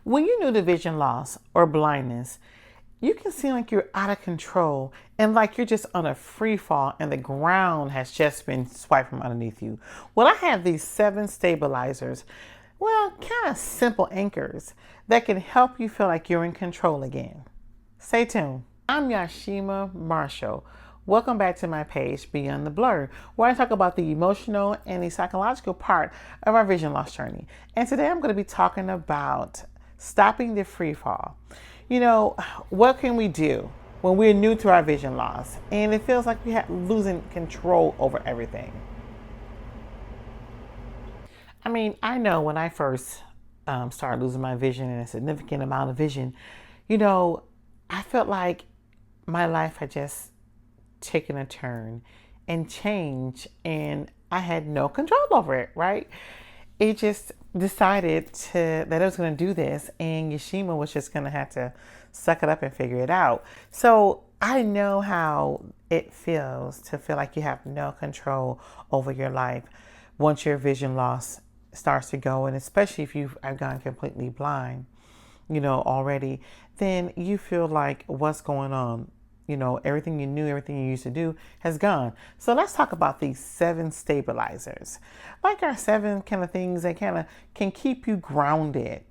When you're new to vision loss or blindness, you can seem like you're out of control and like you're just on a free fall and the ground has just been swiped from underneath you. Well, I have these 7 stabilizers, kind of simple anchors that can help you feel like you're in control again. Stay tuned. I'm Yashima Marshall. Welcome back to my page, Beyond the Blur, where I talk about the emotional and the psychological part of our vision loss journey. And today I'm going to be talking about stopping the free fall. What can we do when we're new to our vision loss and it feels like we're losing control over everything? I know when I first started losing my vision and a significant amount of vision, I felt like my life had just taken a turn and changed, and I had no control over it, right? It just decided that it was going to do this, and Yashima was just going to have to suck it up and figure it out. So I know how it feels to feel like you have no control over your life once your vision loss starts to go, and especially if you have gone completely blind, already, then you feel like what's going on? Everything you knew, everything you used to do has gone. So let's talk about these 7 stabilizers. Like our 7 kind of things that kind of can keep you grounded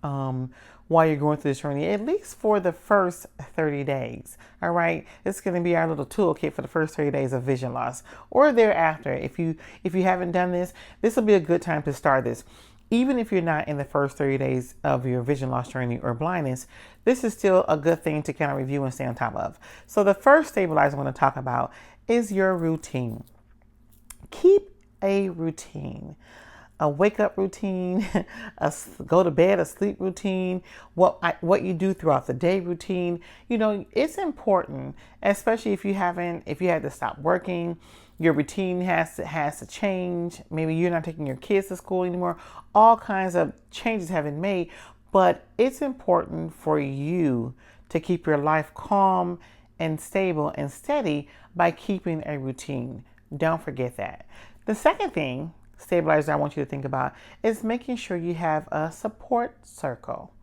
while you're going through this journey, at least for the first 30 days. All right. It's going to be our little toolkit for the first 30 days of vision loss or thereafter. If you haven't done this will be a good time to start this. Even if you're not in the first 30 days of your vision loss journey or blindness, this is still a good thing to kind of review and stay on top of. So the first stabilizer I'm going to talk about is your routine. Keep a routine, a wake up routine, a go to bed, a sleep routine, what you do throughout the day routine. It's important, especially if you had to stop working. Your routine has to change. Maybe you're not taking your kids to school anymore. All kinds of changes have been made, but it's important for you to keep your life calm and stable and steady by keeping a routine. Don't forget that. The second thing, stabilizer, I want you to think about is making sure you have a support circle.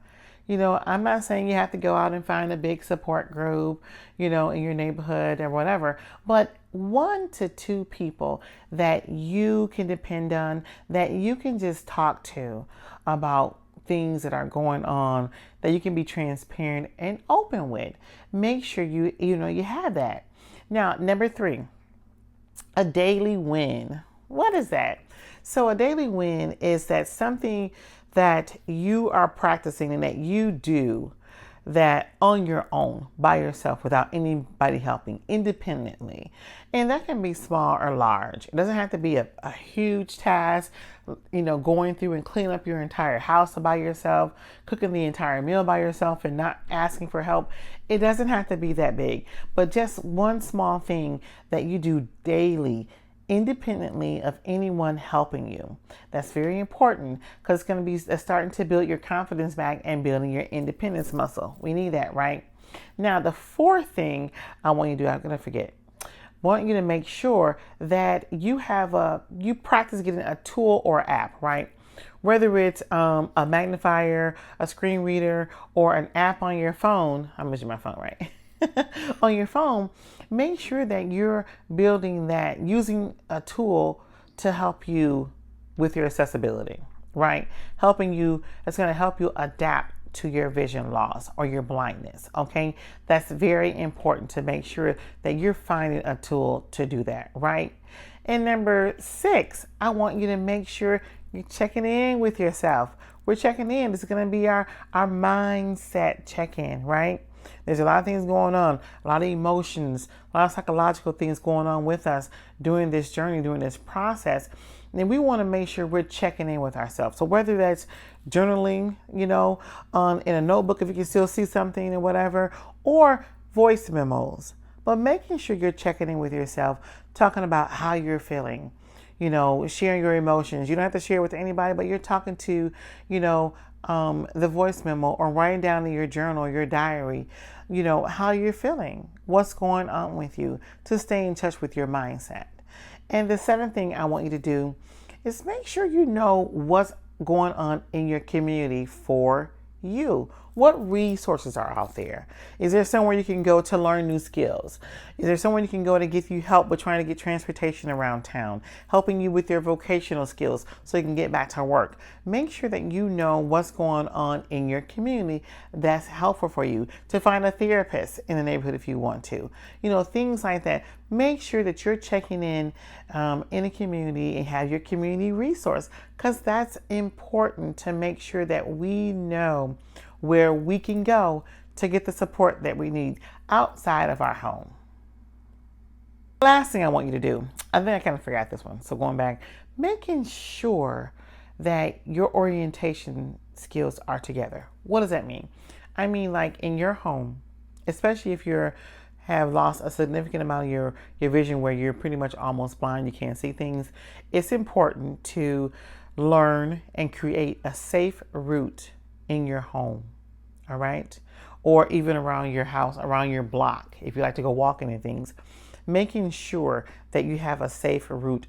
I'm not saying you have to go out and find a big support group, in your neighborhood or whatever, but 1 to 2 people that you can depend on, that you can just talk to about things that are going on, that you can be transparent and open with. Make sure you have that. Now, number 3, a daily win. What is that? So a daily win is that something that you are practicing and that you do that on your own, by yourself, without anybody helping, independently. And that can be small or large. It doesn't have to be a huge task, going through and cleaning up your entire house by yourself, cooking the entire meal by yourself and not asking for help. It doesn't have to be that big, but just one small thing that you do daily, independently of anyone helping you. That's very important because it's going to be starting to build your confidence back and building your independence muscle. We need that, right? Now, the 4th thing I want you to do, I'm going to forget. I want you to make sure that you practice getting a tool or app, right? Whether it's a magnifier, a screen reader, or an app on your phone. I'm using my phone, right? On your phone, make sure that you're building that using a tool to help you with your accessibility, right? It's going to help you adapt to your vision loss or your blindness, okay? That's very important to make sure that you're finding a tool to do that, right? And number 6, I want you to make sure you're checking in with yourself. We're checking in. This is going to be our mindset check-in, right? There's a lot of things going on, a lot of emotions, a lot of psychological things going on with us during this journey, during this process. And we want to make sure we're checking in with ourselves. So whether that's journaling, in a notebook, if you can still see something or whatever, or voice memos, but making sure you're checking in with yourself, talking about how you're feeling, sharing your emotions. You don't have to share with anybody, but you're talking to, the voice memo or writing down in your journal, your diary, how you're feeling, what's going on with you, to stay in touch with your mindset. And the 7th thing I want you to do is make sure you know what's going on in your community for you. What resources are out there? Is there somewhere you can go to learn new skills? Is there somewhere you can go to get you help with trying to get transportation around town, helping you with your vocational skills so you can get back to work? Make sure that you know what's going on in your community that's helpful for you. To find a therapist in the neighborhood if you want to. Things like that. Make sure that you're checking in a community and have your community resource, because that's important to make sure that we know where we can go to get the support that we need outside of our home. Last thing I want you to do, I think I kind of forgot this one, so going back, making sure that your orientation skills are together. What does that mean? I mean, like in your home, especially if you have lost a significant amount of your vision, where you're pretty much almost blind, you can't see things, it's important to learn and create a safe route in your home, all right? Or even around your house, around your block, if you like to go walking and things. Making sure that you have a safe route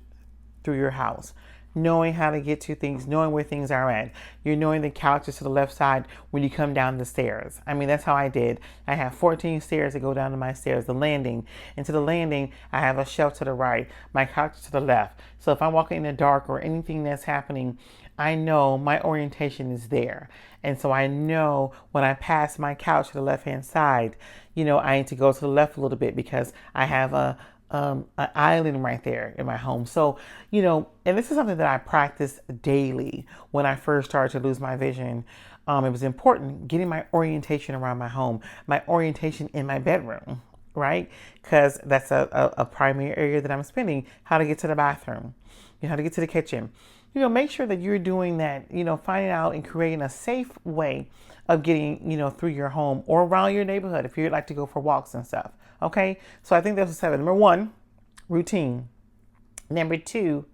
through your house, knowing how to get to things, knowing where things are at. You're knowing the couches to the left side when you come down the stairs. I mean, that's how I did. I have 14 stairs that go down to my stairs, the landing. And to the landing, I have a shelf to the right, my couch to the left. So if I'm walking in the dark or anything that's happening, I know my orientation is there. And so I know when I pass my couch to the left-hand side, I need to go to the left a little bit because I have an island right there in my home. So, and this is something that I practice daily when I first started to lose my vision. It was important getting my orientation around my home, my orientation in my bedroom, right? Because that's a primary area that I'm spending, how to get to the bathroom, how to get to the kitchen. Make sure that you're doing that, finding out and creating a safe way of getting, through your home or around your neighborhood if you'd like to go for walks and stuff. Okay. So I think that's 7. Number 1, routine. Number 2,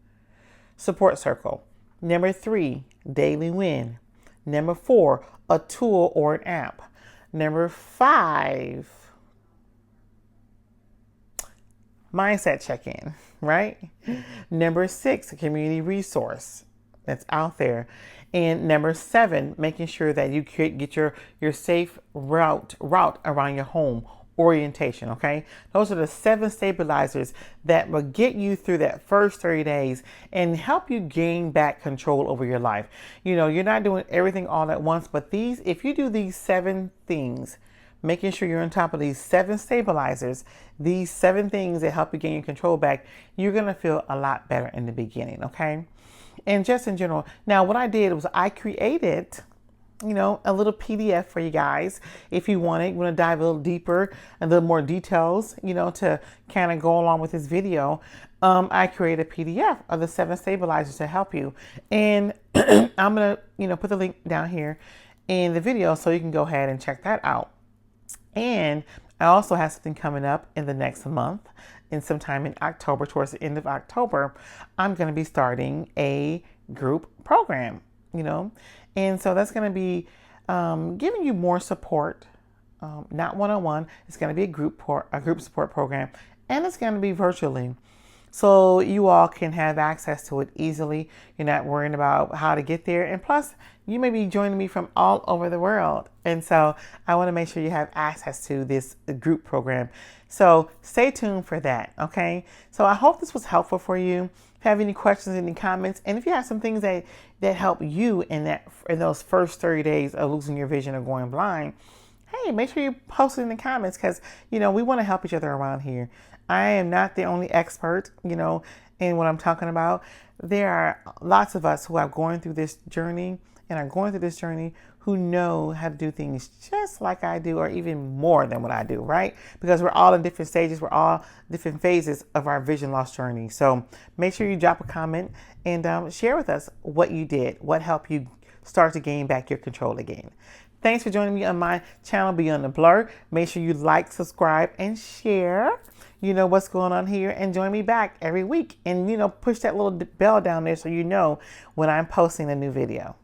support circle. Number 3, daily win. Number 4, a tool or an app. Number 5, mindset check-in, right? Number 6, a community resource that's out there. And number 7, making sure that you get your safe route around your home, orientation. Okay, those are the 7 stabilizers that will get you through that first 30 days and help you gain back control over your life. You're not doing everything all at once, but if you do these 7 things, making sure you're on top of these 7 stabilizers, these 7 things that help you gain your control back, you're going to feel a lot better in the beginning. Okay. And just in general, now what I did was I created, a little PDF for you guys. If you want to dive a little deeper and a little more details, to kind of go along with this video, I created a PDF of the 7 stabilizers to help you. And I'm going to, put the link down here in the video so you can go ahead and check that out. And I also have something coming up in the next month, and sometime in October, towards the end of October, I'm going to be starting a group program, and so that's going to be giving you more support, not one-on-one. It's going to be a group support program, and it's going to be virtually. So you all can have access to it easily. You're not worrying about how to get there. And plus, you may be joining me from all over the world. And so I want to make sure you have access to this group program. So stay tuned for that, okay? So I hope this was helpful for you. If you have any questions, any comments, and if you have some things that help you in those first 30 days of losing your vision or going blind, hey, make sure you post it in the comments, because, we want to help each other around here. I am not the only expert, in what I'm talking about. There are lots of us who are going through this journey who know how to do things just like I do, or even more than what I do, right? Because we're all in different stages. We're all different phases of our vision loss journey. So make sure you drop a comment and share with us what you did, what helped you start to gain back your control again. Thanks for joining me on my channel, Beyond the Blur. Make sure you like, subscribe, and share. What's going on here, and join me back every week. And, push that little bell down there so you know when I'm posting a new video.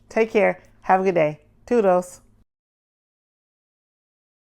Take care. Have a good day. Toodles.